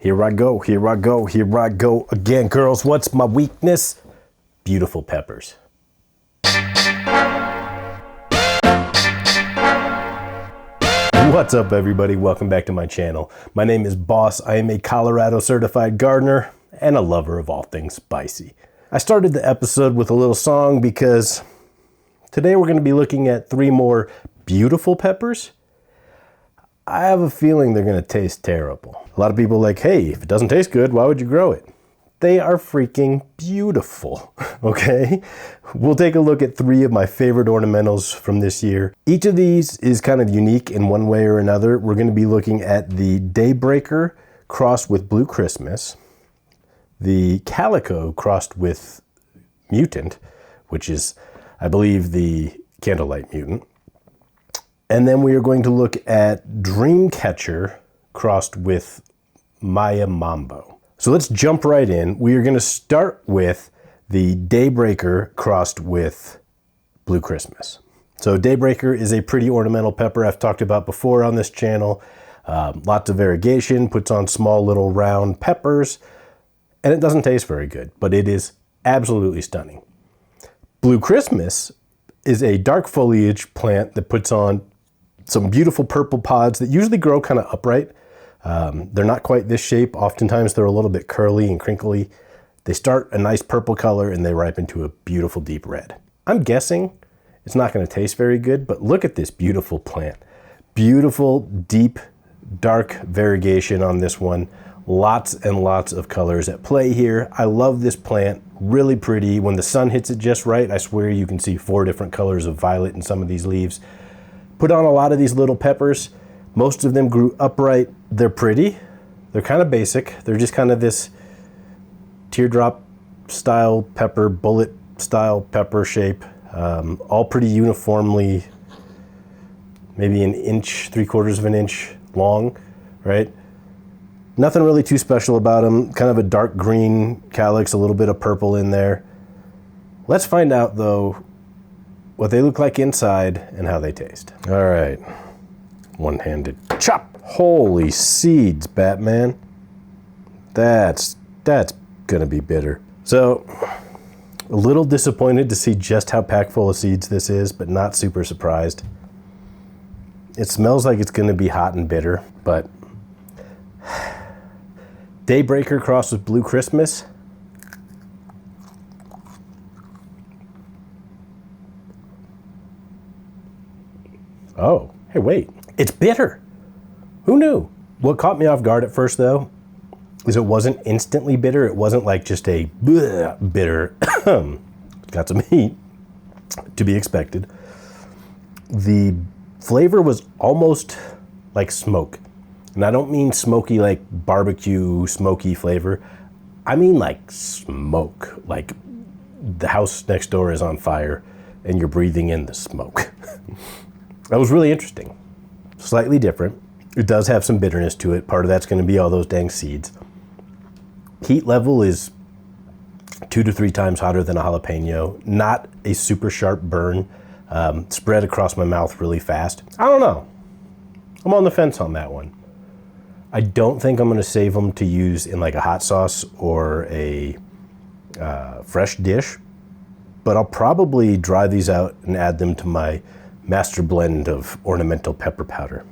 Here I go, here I go, here I go again. Girls, what's my weakness? Beautiful peppers. What's up, everybody? Welcome back to my channel. My name is Boss. I am a Colorado certified gardener and a lover of all things spicy. I started the episode with a little song because today we're going to be looking at 3 more beautiful peppers. I have a feeling they're going to taste terrible. A lot of people are like, hey, if it doesn't taste good, why would you grow it? They are freaking beautiful, okay? We'll take a look at 3 of my favorite ornamentals from this year. Each of these is kind of unique in one way or another. We're going to be looking at the Daybreaker crossed with Blue Christmas, the Calico crossed with Mutant, which is, I believe, the Candlelight Mutant. And then we are going to look at Dreamcatcher crossed with Mambo. So let's jump right in. We are going to start with the Daybreaker crossed with Blue Christmas. So Daybreaker is a pretty ornamental pepper I've talked about before on this channel. Lots of variegation, puts on small little round peppers, and it doesn't taste very good, but it is absolutely stunning. Blue Christmas is a dark foliage plant that puts on some beautiful purple pods that usually grow kind of upright. They're not quite this shape. Oftentimes they're a little bit curly and crinkly. They start a nice purple color and they ripen to a beautiful deep red. I'm guessing it's not going to taste very good, but look at this beautiful plant. Beautiful, deep, dark variegation on this one. Lots and lots of colors at play here. I love this plant, really pretty. When the sun hits it just right, I swear you can see 4 different colors of violet in some of these leaves. Put on a lot of these little peppers. Most of them grew upright. They're pretty. They're kind of basic. They're just kind of this teardrop style pepper, bullet style pepper shape. All pretty uniformly, maybe an inch, 3/4 of an inch long, right? Nothing really too special about them. Kind of a dark green calyx, a little bit of purple in there. Let's find out though what they look like inside and how they taste. All right, one-handed chop. Holy seeds, Batman. That's gonna be bitter. So, a little disappointed to see just how packed full of seeds this is, but not super surprised. It smells like it's gonna be hot and bitter, but Daybreaker crossed with Blue Christmas. Oh, hey, wait, it's bitter. Who knew? What caught me off guard at first, though, is it wasn't instantly bitter. It wasn't like just a bitter. Got some heat, to be expected. The flavor was almost like smoke. And I don't mean smoky like barbecue smoky flavor. I mean like smoke, like the house next door is on fire and you're breathing in the smoke. That was really interesting. Slightly different. It does have some bitterness to it. Part of that's going to be all those dang seeds. Heat level is 2 to 3 times hotter than a jalapeno. Not a super sharp burn. Spread across my mouth really fast. I don't know. I'm on the fence on that one. I don't think I'm going to save them to use in like a hot sauce or a fresh dish, but I'll probably dry these out and add them to my master blend of ornamental pepper powder.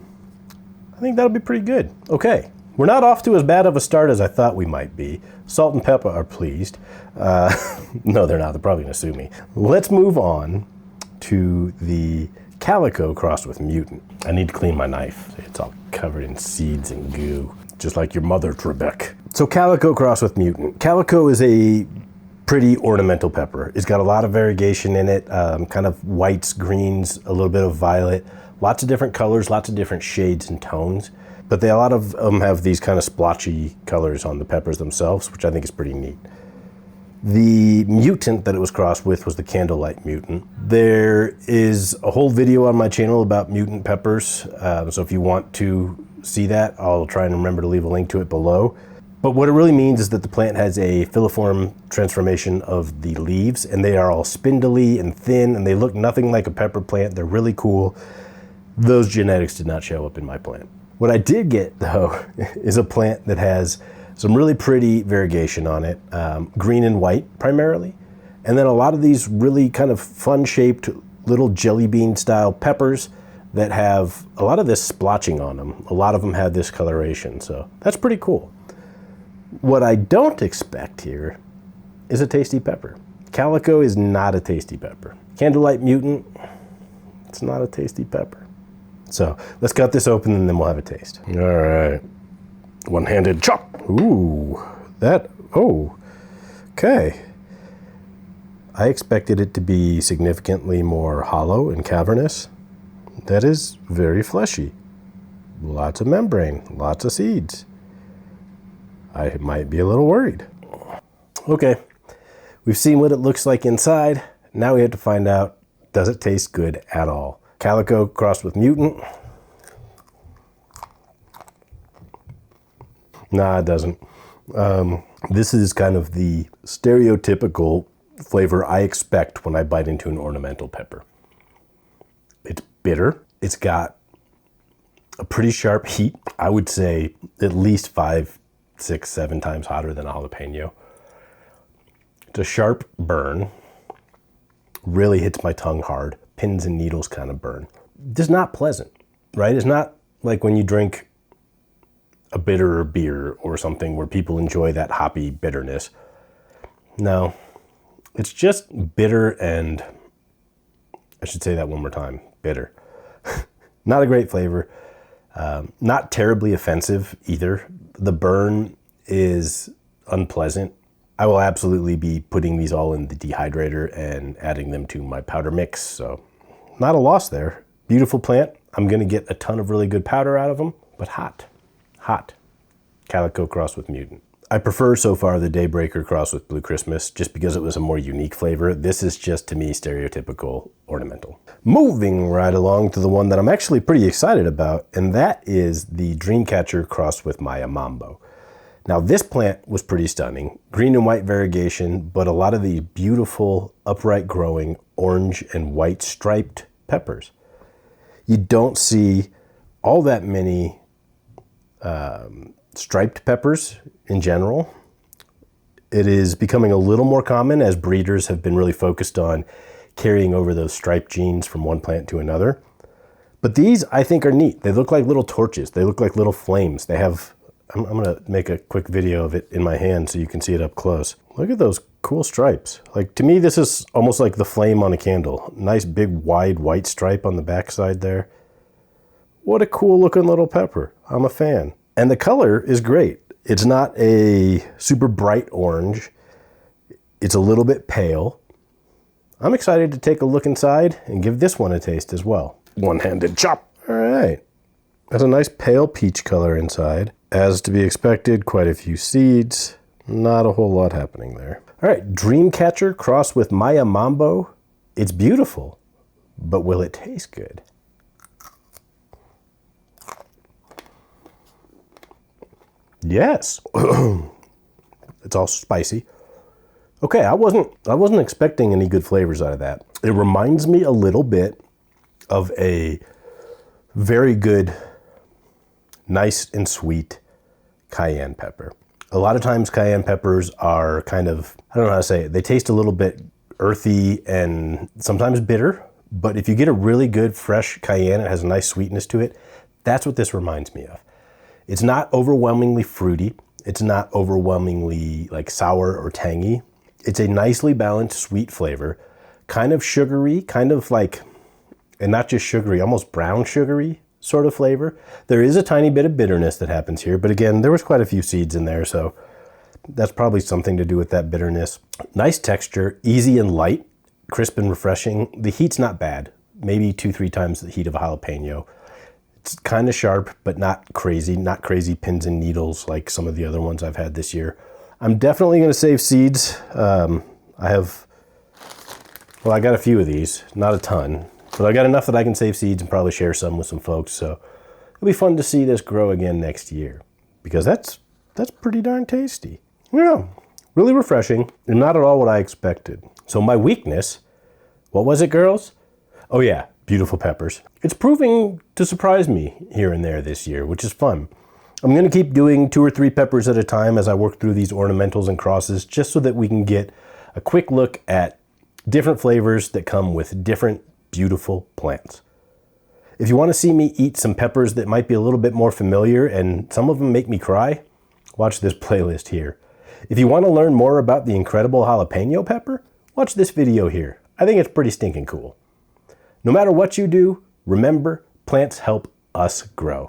I think that'll be pretty good. Okay, we're not off to as bad of a start as I thought we might be. Salt and pepper are pleased. No, they're not. They're probably going to sue me. Let's move on to the Calico crossed with Mutant. I need to clean my knife. It's all covered in seeds and goo, just like your mother, Trebek. So Calico crossed with Mutant. Calico is a pretty ornamental pepper. It's got a lot of variegation in it, kind of whites, greens, a little bit of violet, lots of different colors, lots of different shades and tones. But a lot of them have these kind of splotchy colors on the peppers themselves, which I think is pretty neat. The Mutant that it was crossed with was the Candlelight Mutant. There is a whole video on my channel about Mutant peppers, so if you want to see that, I'll try and remember to leave a link to it below. But what it really means is that the plant has a filiform transformation of the leaves, and they are all spindly and thin, and they look nothing like a pepper plant. They're really cool. Those genetics did not show up in my plant. What I did get, though, is a plant that has Some really pretty variegation on it, green and white primarily. And then a lot of these really kind of fun shaped little jelly bean style peppers that have a lot of this splotching on them. A lot of them have this coloration, so that's pretty cool. What I don't expect here is a tasty pepper. Calico is not a tasty pepper. Candlelight Mutant, it's not a tasty pepper. So let's cut this open and then we'll have a taste. All right, one-handed chop. Ooh, okay. I expected it to be significantly more hollow and cavernous. That is very fleshy. Lots of membrane, lots of seeds. I might be a little worried. Okay, we've seen what it looks like inside. Now we have to find out, does it taste good at all? Calico crossed with Mutant. Nah, it doesn't. This is kind of the stereotypical flavor I expect when I bite into an ornamental pepper. It's bitter. It's got a pretty sharp heat. I would say at least 5, 6, 7 times hotter than a jalapeno. It's a sharp burn. Really hits my tongue hard. Pins and needles kind of burn. Just not pleasant, right? It's not like when you drink a bitter beer or something where people enjoy that hoppy bitterness. No, it's just bitter and, I should say that one more time, bitter. Not a great flavor. Not terribly offensive either. The burn is unpleasant. I will absolutely be putting these all in the dehydrator and adding them to my powder mix, so not a loss there. Beautiful plant. I'm gonna get a ton of really good powder out of them, but hot. Calico crossed with Mutant. I prefer so far the Daybreaker crossed with Blue Christmas just because it was a more unique flavor. This is just, to me, stereotypical ornamental. Moving right along to the one that I'm actually pretty excited about, and that is the Dreamcatcher crossed with Mambo. Now this plant was pretty stunning. Green and white variegation, but a lot of these beautiful, upright growing, orange and white striped peppers. You don't see all that many striped peppers in general. It is becoming a little more common as breeders have been really focused on carrying over those striped genes from one plant to another. But these I think are neat. They look like little torches. They look like little flames. They have, I'm gonna make a quick video of it in my hand so you can see it up close. Look at those cool stripes. Like, to me, this is almost like the flame on a candle. Nice big wide white stripe on the backside there. What a cool looking little pepper. I'm a fan. And the color is great. It's not a super bright orange. It's a little bit pale. I'm excited to take a look inside and give this one a taste as well. One-handed chop. All right. That's a nice pale peach color inside. As to be expected, quite a few seeds. Not a whole lot happening there. All right, Dreamcatcher crossed with Mambo. It's beautiful, but will it taste good? Yes. It's all spicy. Okay, I wasn't expecting any good flavors out of that. It reminds me a little bit of a very good, nice and sweet cayenne pepper. A lot of times cayenne peppers are kind of, I don't know how to say it, they taste a little bit earthy and sometimes bitter, but if you get a really good fresh cayenne, it has a nice sweetness to it. That's what this reminds me of. It's not overwhelmingly fruity. It's not overwhelmingly like sour or tangy. It's a nicely balanced sweet flavor, kind of sugary, kind of like, and not just sugary, almost brown sugary sort of flavor. There is a tiny bit of bitterness that happens here, but again, there was quite a few seeds in there, so that's probably something to do with that bitterness. Nice texture, easy and light, crisp and refreshing. The heat's not bad, maybe 2-3 times the heat of a jalapeno. It's kind of sharp, but not crazy pins and needles like some of the other ones I've had this year. I'm definitely gonna save seeds. I got a few of these, not a ton, but I got enough that I can save seeds and probably share some with some folks. So it'll be fun to see this grow again next year because that's pretty darn tasty. Yeah, really refreshing and not at all what I expected. So my weakness, what was it, girls? Oh yeah, beautiful peppers. It's proving to surprise me here and there this year, which is fun. I'm going to keep doing 2 or 3 peppers at a time as I work through these ornamentals and crosses, just so that we can get a quick look at different flavors that come with different beautiful plants. If you want to see me eat some peppers that might be a little bit more familiar and some of them make me cry, watch this playlist here. If you want to learn more about the incredible jalapeno pepper, watch this video here. I think it's pretty stinking cool. No matter what you do, remember, plants help us grow.